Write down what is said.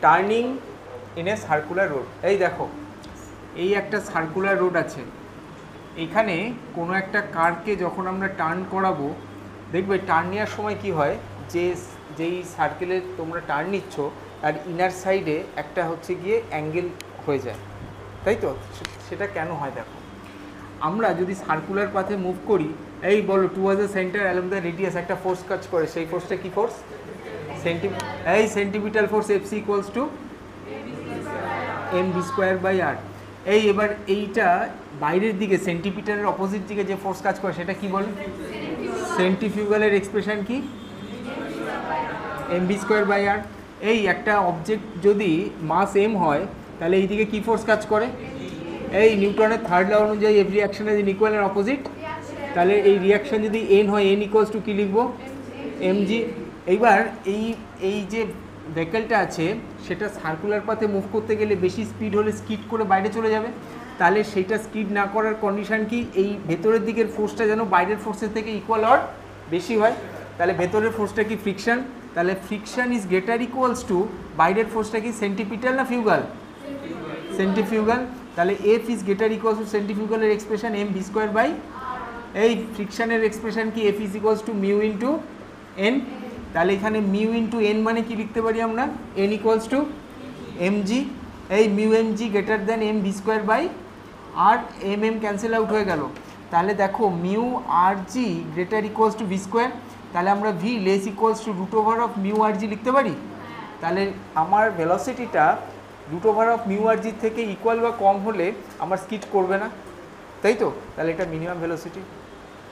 Turning in a circular road. এই দেখো, এই একটা সার্কুলার রোড আছে, এখানে কোনো একটা কারকে যখন আমরা টার্ন করাবো, দেখবে টার্ন নেওয়ার সময় কি হয়, যেই সার্কেলে তোমরা টার্ন নিচ্ছ তার ইনার সাইডে একটা হচ্ছে গিয়ে অ্যাঙ্গেল হয়ে যায়, তাই তো? সেটা কেন হয় দেখো, আমরা যদি সার্কুলার পাথে মুভ করি, এই বলো towards the centre along the radius একটা ফোর্স কাজ করে, সেই ফোর্সটা কি force? Centripetal force FC equals to mv square by R. এই এবার এইটা বাইরের দিকে সেন্টিপিটালের অপোজিট দিকে যে ফোর্স কাজ করে সেটা কি বলে? সেন্ট্রিফিউগালের এক্সপ্রেশন কি? mv square by R. এই একটা অবজেক্ট যদি মাস m হয় তাহলে এই দিকে কি ফোর্স কাজ করে? এই নিউটনের থার্ড ল অনুযায়ী every action is equal and opposite, তাহলে এই রিয়াকশন যদি n হয় n ইকুয়ালস টু কী লিখবো? mg। এইবার এই যে ভেহিকেলটা আছে সেটা সার্কুলার পাথে মুভ করতে গেলে বেশি স্পিড হলে স্কিড করে বাইরে চলে যাবে, তাহলে সেইটা স্কিড না করার কন্ডিশন কি? এই ভেতরের দিকের ফোর্সটা যেন বাইরের ফোর্সের থেকে ইকুয়াল অর বেশি হয়, তাহলে ভেতরের ফোর্সটা কি? ফ্রিকশন, তাহলে friction is greater equals to বাইরের ফোর্সটা কি? সেন্টিপিটাল না ফিউগাল? সেন্টিফিউগাল, তাহলে F is greater equals to সেন্টিফিউগালের expression M V square by, এই ফ্রিকশনের এক্সপ্রেশন কি? F is equals to mu into N, তাহলে এখানে মিউ ইন্টু এন মানে কি লিখতে পারি আমরা? N equals to M G, এই mu M G greater than M V square by R M cancel out হয়ে গেল, তাহলে দেখো mu R G greater equals to V square, তাহলে আমরা V less equals to root over of mu R G লিখতে পারি, তাহলে আমার ভেলোসিটিটা root over of mu R জির থেকে ইকুয়াল বা কম হলে আমার স্কিড করবে না, তাই তো? তাহলে এটা মিনিমাম ভেলোসিটি।